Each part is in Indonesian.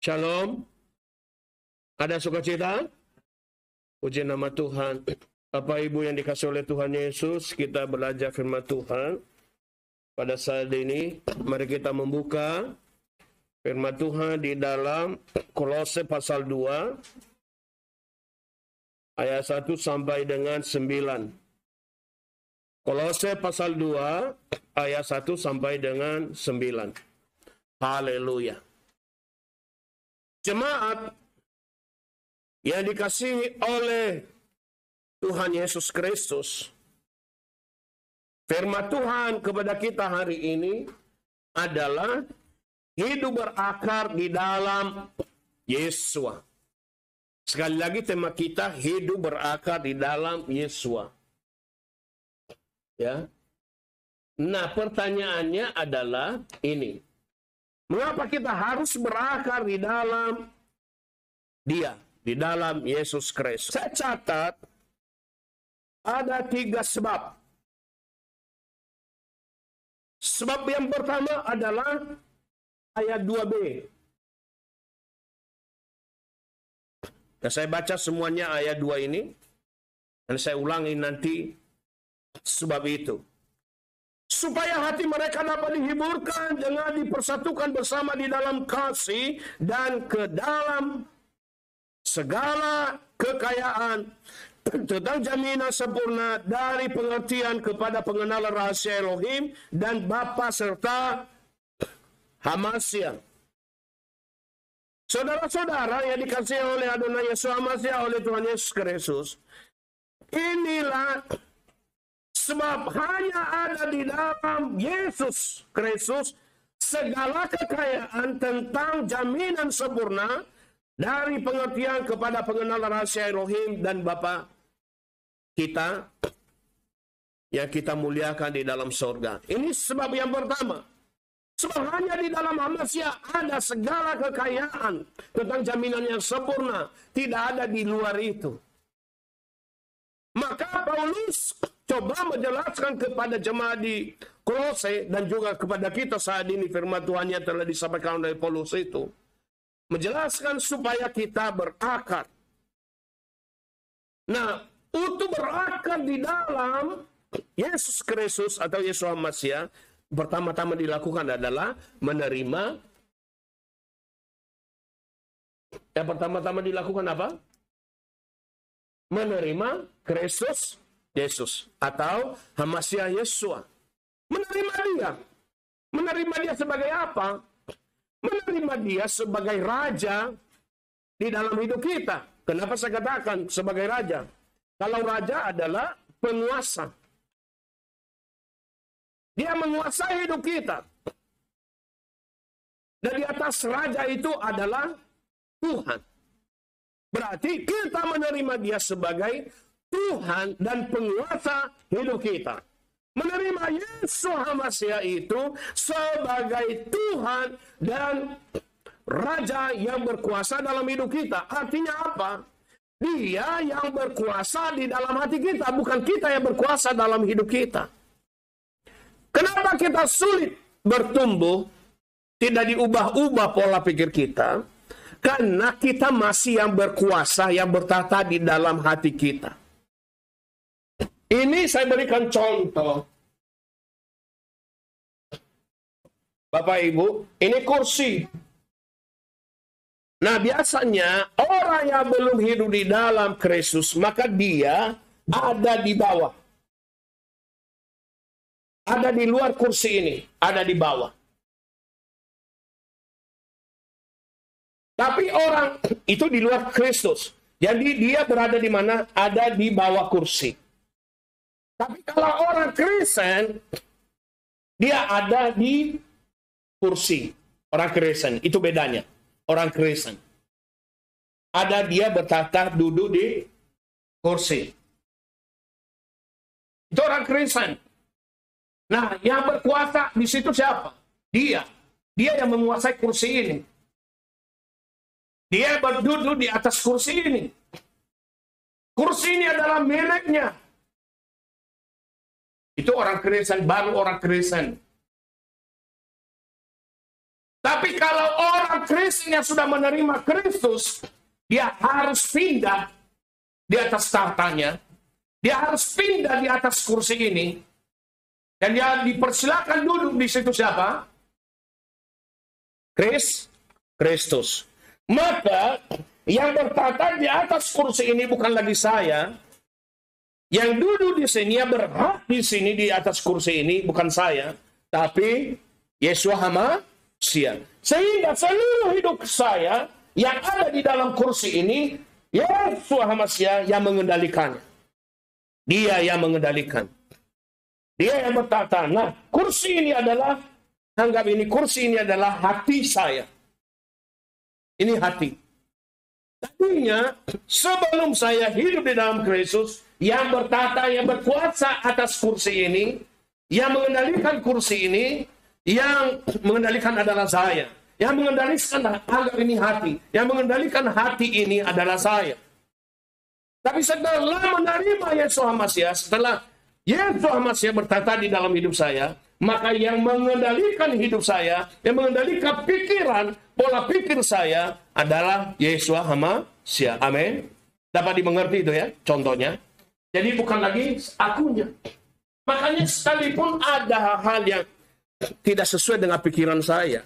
Shalom. Ada sukacita? Puji nama Tuhan. Bapak Ibu yang dikasihi oleh Tuhan Yesus, kita belajar firman Tuhan. Pada saat ini, mari kita membuka firman Tuhan di dalam Kolose pasal 2, ayat 1 sampai dengan 9. Kolose pasal 2, ayat 1 sampai dengan 9. Haleluya. Jemaat yang dikasihi oleh Tuhan Yesus Kristus, firman Tuhan kepada kita hari ini adalah hidup berakar di dalam Yesua. Sekali lagi tema kita hidup berakar di dalam Yesua. Ya. Nah, pertanyaannya adalah ini. Mengapa kita harus berakar di dalam Dia, di dalam Yesus Kristus? Saya catat ada 3 sebab. Sebab yang pertama adalah ayat 2b. Dan saya baca semuanya ayat 2 ini. Dan saya ulangi nanti sebab itu. Supaya hati mereka dapat dihiburkan dengan dipersatukan bersama di dalam kasih dan ke dalam segala kekayaan tentang jaminan sempurna dari pengertian kepada pengenalan rahasia Elohim dan Bapa serta Hamasya. Saudara-saudara yang dikasihi oleh Adonai Yesus Hamasya, oleh Tuhan Yesus Kristus, inilah sebab hanya ada di dalam Yesus Kristus segala kekayaan tentang jaminan sempurna dari pengertian kepada pengenalan rahasia Elohim dan Bapa kita yang kita muliakan di dalam surga. Ini sebab yang pertama. Sebab hanya di dalam Hamasya ada segala kekayaan tentang jaminan yang sempurna. Tidak ada di luar itu. Maka Paulus coba menjelaskan kepada jemaat di Kolose dan juga kepada kita saat ini firman Tuhan yang telah disampaikan oleh Paulus itu. Menjelaskan supaya kita berakar. Nah, untuk berakar di dalam Yesus Kristus atau Yesus Hamasya, pertama-tama dilakukan adalah menerima. Yang pertama-tama dilakukan apa? Menerima Kristus Yesus atau Hamasya Yesua. Menerima Dia. Menerima Dia sebagai apa? Menerima Dia sebagai Raja di dalam hidup kita. Kenapa saya katakan sebagai Raja? Kalau Raja adalah penguasa. Dia menguasai hidup kita. Dan di atas Raja itu adalah Tuhan. Berarti kita menerima Dia sebagai Tuhan dan penguasa hidup kita. Menerima Yesus Hamasya itu sebagai Tuhan dan Raja yang berkuasa dalam hidup kita. Artinya apa? Dia yang berkuasa di dalam hati kita, bukan kita yang berkuasa dalam hidup kita. Kenapa kita sulit bertumbuh, tidak diubah-ubah pola pikir kita? Karena kita masih yang berkuasa, yang bertata di dalam hati kita. Ini saya berikan contoh. Bapak Ibu, ini kursi. Nah, biasanya orang yang belum hidup di dalam Kristus, maka dia ada di bawah. Ada di luar kursi ini, ada di bawah. Tapi orang itu di luar Kristus. Jadi dia berada di mana? Ada di bawah kursi. Tapi kalau orang Kristen, dia ada di kursi. Orang Kristen, itu bedanya. Orang Kristen. Ada dia bertata duduk di kursi. Itu orang Kristen. Nah, yang berkuasa di situ siapa? Dia. Dia yang menguasai kursi ini. Dia berduduk di atas kursi ini. Kursi ini adalah miliknya. Itu orang Kristen, baru orang Kristen. Tapi kalau orang Kristen yang sudah menerima Kristus, dia harus pindah di atas tahtanya. Dia harus pindah di atas kursi ini. Dan dia dipersilakan duduk di situ siapa? Kristus. Maka yang bertata di atas kursi ini bukan lagi saya. Yang duduk di sini, yang berhak di sini di atas kursi ini bukan saya, tapi Yeshua HaMashiach. Sehingga seluruh hidup saya yang ada di dalam kursi ini, Yeshua HaMashiach yang mengendalikannya. Dia yang mengendalikan. Dia yang bertata. Nah, kursi ini adalah, anggap ini, kursi ini adalah hati saya. Ini hati. Tadinya, sebelum saya hidup di dalam Kristus, yang bertata, yang berkuasa atas kursi ini, yang mengendalikan kursi ini, yang mengendalikan adalah saya. Yang mengendalikan anggap ini hati. Yang mengendalikan hati ini adalah saya. Tapi setelah menerima Yeshua HaMashiach, setelah Yeshua HaMashiach bertata di dalam hidup saya, maka yang mengendalikan hidup saya, yang mengendalikan pikiran, pola pikir saya adalah Yeshua HaMashiach. Amin. Dapat dimengerti itu ya, contohnya. Jadi bukan lagi akunya. Makanya sekalipun ada hal-hal yang tidak sesuai dengan pikiran saya,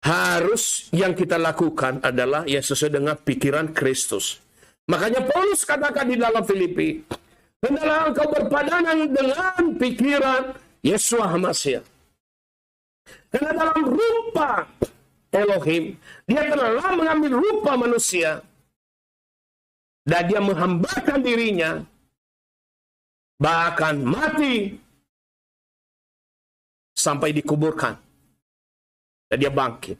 harus yang kita lakukan adalah yang sesuai dengan pikiran Kristus. Makanya Paulus katakan di dalam Filipi, hendaklah engkau berpadanan dengan pikiran Yeshua HaMashiach. Karena dalam rupa Elohim, dia telah mengambil rupa manusia, dan dia menghambakan dirinya, bahkan mati, sampai dikuburkan. Dan dia bangkit.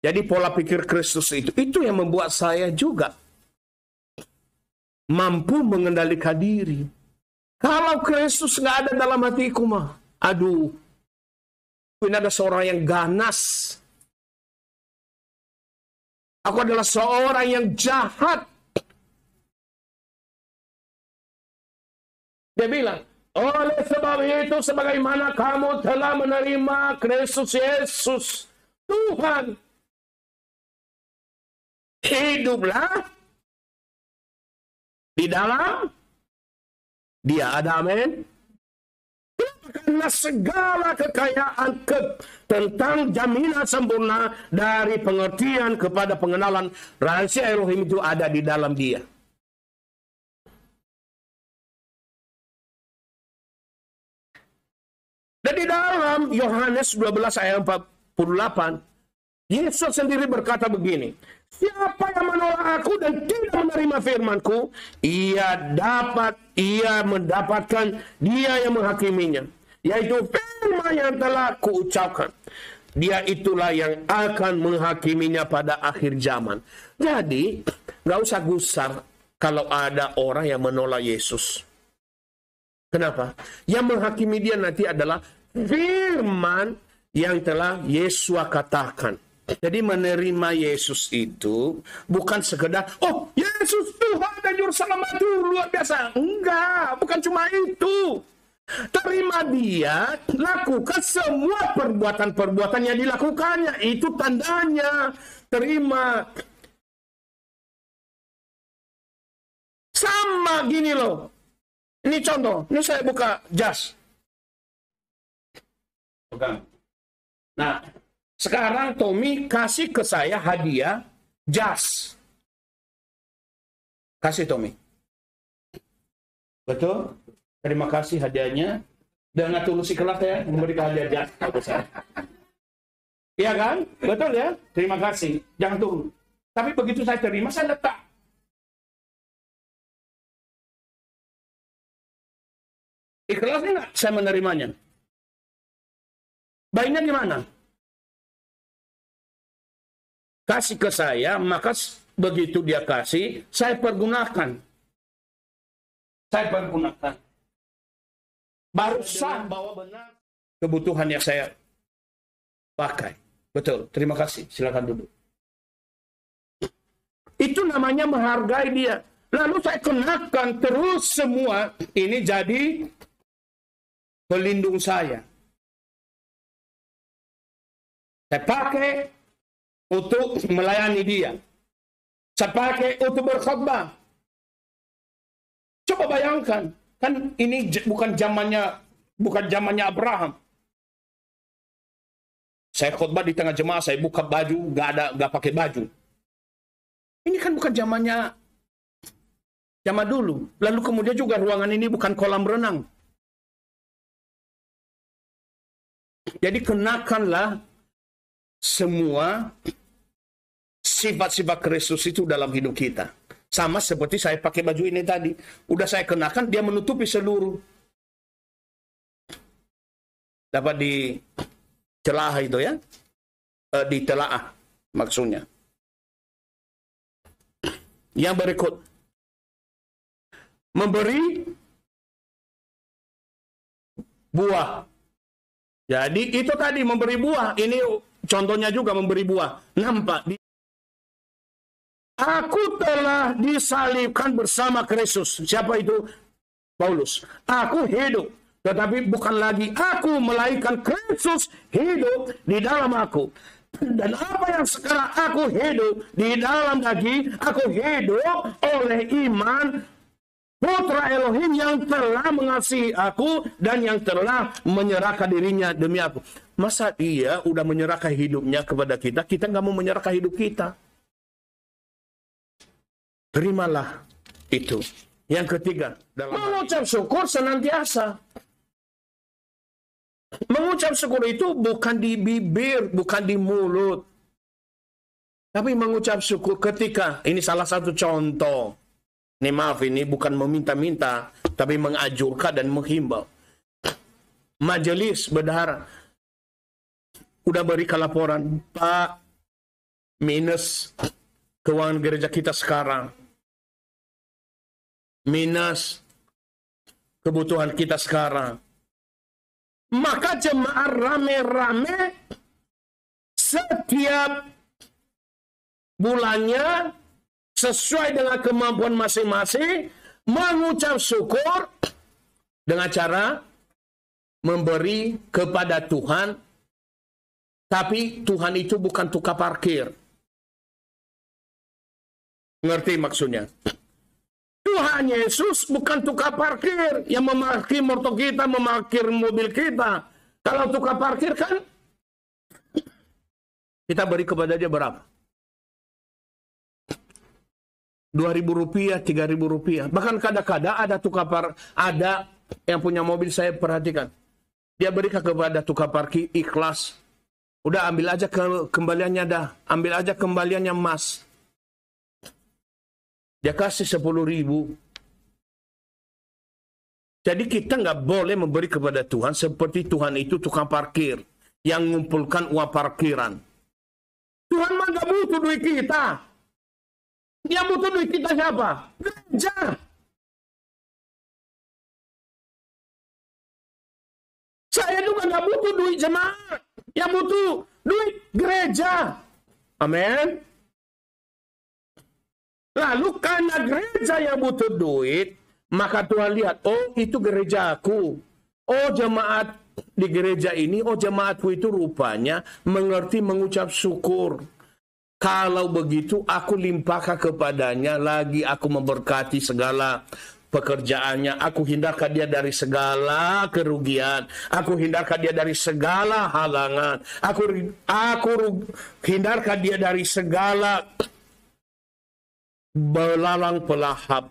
Jadi pola pikir Kristus itu yang membuat saya juga mampu mengendalikan diri. Kalau Kristus nggak ada dalam hatiku mah, aduh, ini ada seorang yang ganas. Aku adalah seorang yang jahat. Dia bilang, oleh sebab itu sebagaimana kamu telah menerima Kristus Yesus, Tuhan, hiduplah di dalam dia. Ada amin. Karena segala kekayaan tentang jaminan sempurna dari pengertian kepada pengenalan rahasia Elohim itu ada di dalam dia. Dan di dalam Yohanes 12 ayat 48, Yesus sendiri berkata begini, siapa yang menolak aku dan tidak menerima firmanku, ia mendapatkan dia yang menghakiminya, yaitu firman yang telah kuucapkan. Dia itulah yang akan menghakiminya pada akhir zaman. Jadi, nggak usah gusar kalau ada orang yang menolak Yesus. Kenapa? Yang menghakimi dia nanti adalah firman yang telah Yesus katakan. Jadi menerima Yesus itu bukan sekedar, oh Yesus Tuhan dan Juru Selamat itu luar biasa. Enggak, bukan cuma itu. Terima dia, lakukan semua perbuatan-perbuatan yang dilakukannya. Itu tandanya terima. Sama gini loh. Ini contoh, ini saya buka jas. Nah, sekarang Tommy kasih ke saya hadiah jas. Kasih Tommy. Betul? Terima kasih hadiahnya. Dengan tulus ikhlas ya, memberikan hadiah jas ke saya. Iya kan? Betul ya? Terima kasih. Jangan tunggu. Tapi begitu saya terima, saya letak. Ikhlasnya nggak saya menerimanya? Baiknya gimana? Kasih ke saya, maka begitu dia kasih, saya pergunakan. Saya pergunakan. Baru sah bahwa benar kebutuhan yang saya pakai. Betul, terima kasih. Silakan duduk. Itu namanya menghargai dia. Lalu saya kenakan terus semua ini jadi pelindung saya. Saya pakai untuk melayani dia. Saya pakai untuk berkhotbah. Coba bayangkan, kan ini bukan zamannya Abraham. Saya khotbah di tengah jemaah, saya buka baju, nggak pakai baju. Ini kan bukan zaman dulu. Lalu kemudian juga ruangan ini bukan kolam renang. Jadi kenakanlah semua sifat-sifat Kristus itu dalam hidup kita. Sama seperti saya pakai baju ini tadi. Udah saya kenakan, dia menutupi seluruh. Dapat dicelaah itu ya. Ditelaah maksudnya. Yang berikut. Memberi buah. Jadi itu tadi memberi buah. Ini contohnya juga memberi buah. Nampak. Aku telah disalibkan bersama Kristus. Siapa itu? Paulus. Aku hidup. Tetapi bukan lagi aku, melainkan Kristus hidup di dalam aku. Dan apa yang sekarang aku hidup di dalam daging, aku hidup oleh iman Putra Elohim yang telah mengasihi aku dan yang telah menyerahkan dirinya demi aku. Masa dia udah menyerahkan hidupnya kepada kita, kita nggak mau menyerahkan hidup kita? Terimalah itu. Yang ketiga, dalam mengucap syukur senantiasa. Mengucap syukur itu bukan di bibir, bukan di mulut. Tapi mengucap syukur ketika, ini salah satu contoh. Ini maaf, ini bukan meminta-minta, tapi menganjurkan dan menghimbau. Majelis bendahara udah berikan laporan, Pak, minus keuangan gereja kita sekarang. Minus kebutuhan kita sekarang. Maka jemaah rame-rame setiap bulannya sesuai dengan kemampuan masing-masing mengucap syukur dengan cara memberi kepada Tuhan. Tapi Tuhan itu bukan tukang parkir. Ngerti maksudnya? Tuhan Yesus bukan tukang parkir yang memarkir motor kita, memarkir mobil kita. Kalau tukang parkir kan kita beri kepada dia berapa? Rp2.000, Rp3.000. Bahkan kadang-kadang ada ada yang punya mobil, saya perhatikan. Dia berikan kepada tukang parkir ikhlas. Udah ambil aja kembaliannya dah. Ambil aja kembaliannya Mas. Dia kasih 10.000. Jadi kita nggak boleh memberi kepada Tuhan seperti Tuhan itu tukang parkir yang mengumpulkan uang parkiran. Tuhan mah nggak butuh duit kita. Yang butuh duit kita siapa? Gereja. Saya juga nggak butuh duit jemaat. Yang butuh duit gereja. Amin. Lalu karena gereja yang butuh duit, maka Tuhan lihat, oh itu gerejaku. Oh jemaat di gereja ini, oh jemaatku itu rupanya mengerti mengucap syukur. Kalau begitu aku limpahkan kepadanya lagi, aku memberkati segala pekerjaannya. Aku hindarkan dia dari segala kerugian. Aku hindarkan dia dari segala halangan. Aku hindarkan dia dari segala belalang pelahap.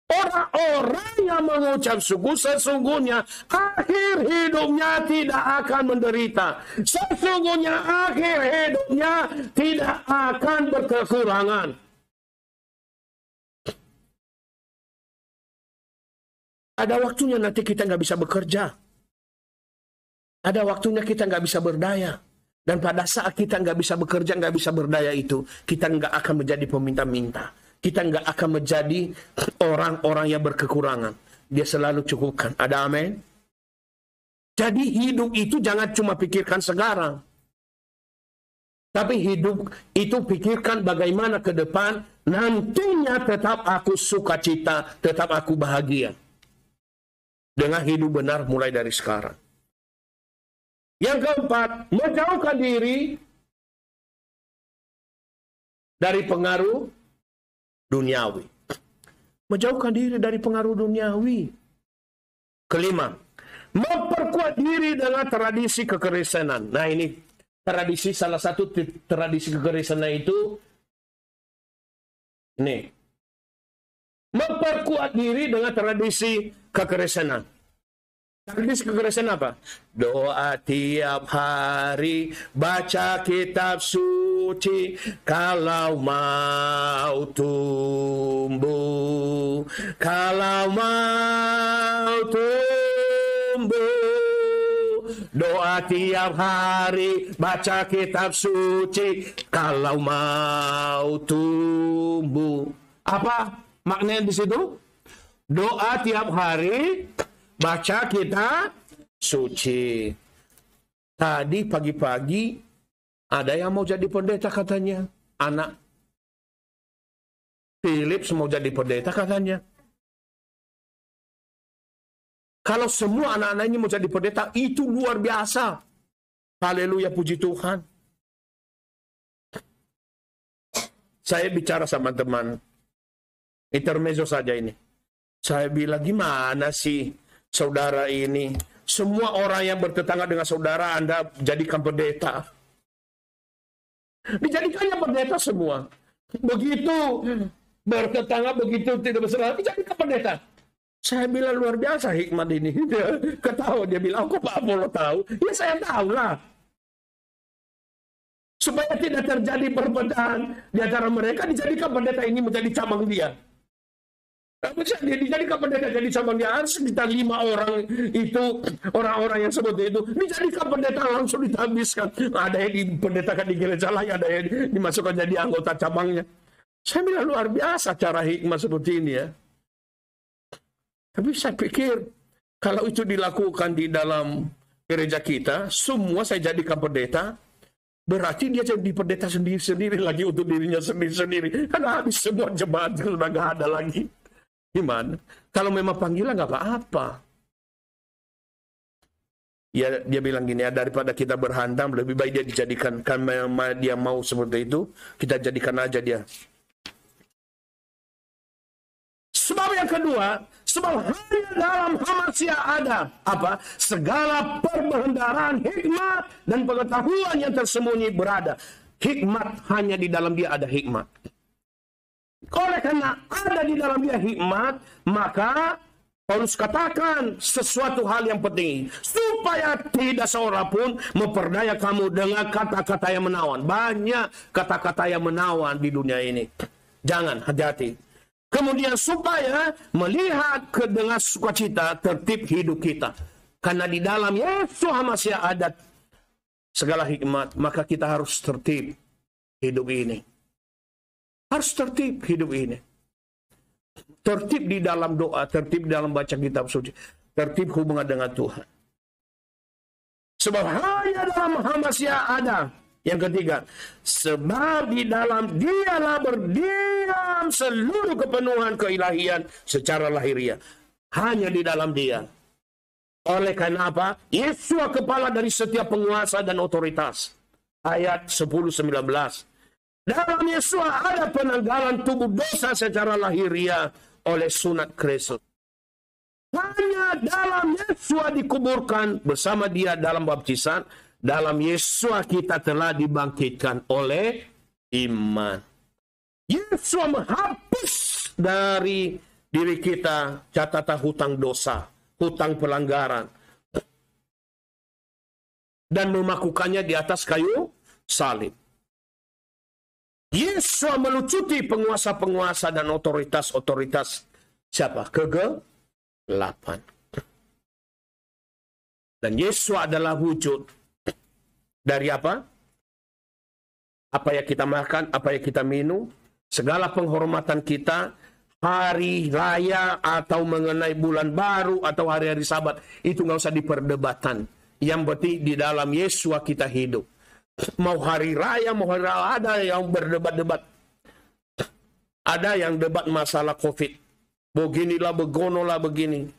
Orang-orang yang mengucap syukur sesungguhnya akhir hidupnya tidak akan menderita. Sesungguhnya akhir hidupnya tidak akan berkekurangan. Ada waktunya nanti kita nggak bisa bekerja. Ada waktunya kita nggak bisa berdaya. Dan pada saat kita nggak bisa bekerja, nggak bisa berdaya itu, kita nggak akan menjadi peminta-minta. Kita nggak akan menjadi orang-orang yang berkekurangan. Dia selalu cukupkan. Ada amin? Jadi hidup itu jangan cuma pikirkan sekarang. Tapi hidup itu pikirkan bagaimana ke depan. Nantinya tetap aku sukacita, tetap aku bahagia. Dengan hidup benar mulai dari sekarang. Yang keempat, menjauhkan diri dari pengaruh duniawi. Menjauhkan diri dari pengaruh duniawi. Kelima, memperkuat diri dengan tradisi kekristenan. Nah ini, tradisi, salah satu tradisi kekristenan itu, ini. Memperkuat diri dengan tradisi kekristenan. Tradisi kekristenan apa? Doa tiap hari, baca kitab suci, kalau mau tumbuh, kalau mau tumbuh. Doa tiap hari, baca kitab suci, kalau mau tumbuh. Apa maknanya di situ? Doa tiap hari, baca kitab suci. Tadi pagi-pagi ada yang mau jadi pendeta katanya. Anak Philip mau jadi pendeta katanya. Kalau semua anak-anaknya mau jadi pendeta, itu luar biasa. Haleluya, puji Tuhan. Saya bicara sama teman, intermezzo saja ini. Saya bilang, gimana sih saudara ini? Semua orang yang bertetangga dengan saudara Anda jadikan pendeta. Dijadikannya pendeta semua. Begitu bertetangga, begitu tidak bersaudara, dijadikan pendeta. Saya bilang luar biasa hikmat ini. Dia ketawa, dia bilang, kok Pak Apollo tahu? Ya saya tahu lah. Supaya tidak terjadi perbedaan di antara mereka, dijadikan pendeta ini menjadi cabang dia. Dia dijadikan pendeta jadi cabang dia. Harus sekitar 5 orang itu, orang-orang yang seperti itu, dijadikan pendeta langsung dihabiskan. Ada yang dipendetakan di gereja lain, ada yang dimasukkan jadi anggota cabangnya. Saya bilang luar biasa cara hikmat seperti ini ya. Tapi saya pikir kalau itu dilakukan di dalam gereja kita, semua saya jadikan pendeta, berarti dia jadi pendeta sendiri-sendiri lagi untuk dirinya sendiri-sendiri. Karena habis semua jemaat sudah nggak ada lagi. Gimana? Kalau memang panggilan nggak apa-apa. Ya dia bilang gini ya, daripada kita berhantam, lebih baik dia dijadikan. Karena dia mau seperti itu, kita jadikan aja dia. Sebab yang kedua, sebab hanya dalam Hamasya ada apa? Segala perbendaharaan, hikmat dan pengetahuan yang tersembunyi berada. Hikmat, hanya di dalam dia ada hikmat. Oleh karena ada di dalam dia hikmat, maka Paulus katakan sesuatu hal yang penting, supaya tidak seorang pun memperdaya kamu dengan kata-kata yang menawan. Banyak kata-kata yang menawan di dunia ini. Jangan, hati-hati. Kemudian supaya melihat dengan sukacita tertib hidup kita. Karena di dalam Yesus masih ada segala hikmat, maka kita harus tertib hidup ini. Harus tertib hidup ini. Tertib di dalam doa, tertib di dalam baca kitab suci, tertib hubungan dengan Tuhan. Sebab hanya dalam Hamasya ada. Yang ketiga, sebab di dalam dialah berdiam seluruh kepenuhan keilahian secara lahiriah. Hanya di dalam dia. Oleh karena apa? Yesus kepala dari setiap penguasa dan otoritas. Ayat 10-19. Dalam Yesus ada penanggalan tubuh dosa secara lahiriah oleh sunat Kristus. Hanya dalam Yesus dikuburkan bersama dia dalam baptisan. Dalam Yesus kita telah dibangkitkan oleh iman. Yesus menghapus dari diri kita catatan hutang dosa, hutang pelanggaran. Dan memakukannya di atas kayu salib. Yesus melucuti penguasa-penguasa dan otoritas-otoritas siapa? Kegelapan. Dan Yesus adalah wujud dari apa? Apa yang kita makan, apa yang kita minum, segala penghormatan kita, hari raya atau mengenai bulan baru atau hari-hari Sabat, itu nggak usah diperdebatkan. Yang penting di dalam Yesus kita hidup. Mau hari raya, mau hari raya, ada yang berdebat-debat. Ada yang debat masalah COVID. Beginilah, begonolah, begini.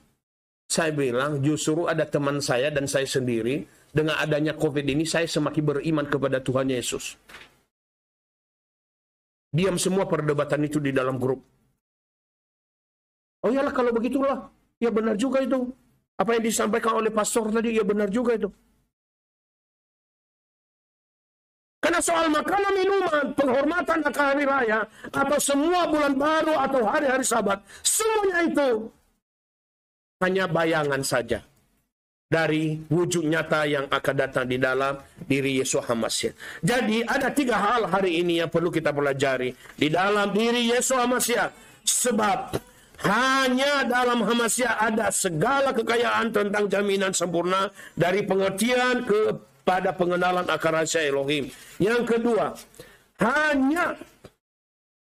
Saya bilang justru ada teman saya dan saya sendiri dengan adanya COVID ini, saya semakin beriman kepada Tuhan Yesus. Diam semua perdebatan itu di dalam grup. Oh iyalah kalau begitulah. Ya benar juga itu. Apa yang disampaikan oleh pastor tadi, ya benar juga itu. Karena soal makanan, minuman, penghormatan akan hari raya, atau semua bulan baru, atau hari-hari Sabat, semuanya itu hanya bayangan saja dari wujud nyata yang akan datang di dalam diri Yeshua HaMashiach. Jadi ada 3 hal hari ini yang perlu kita pelajari di dalam diri Yeshua HaMashiach. Sebab hanya dalam HaMashiach ada segala kekayaan tentang jaminan sempurna dari pengertian kepada pengenalan akan rahasia Elohim. Yang kedua,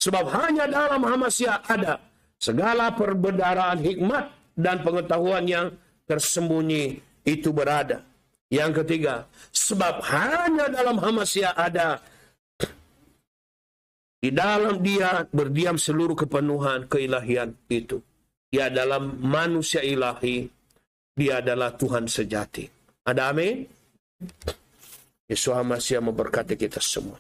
sebab hanya dalam HaMashiach ada segala perbendaharaan hikmat dan pengetahuan yang tersembunyi itu berada. Yang ketiga, sebab hanya dalam HaMashiach ada, di dalam dia berdiam seluruh kepenuhan keilahian itu. Dia adalah manusia ilahi, dia adalah Tuhan sejati. Ada amin? Yeshua HaMashiach memberkati kita semua.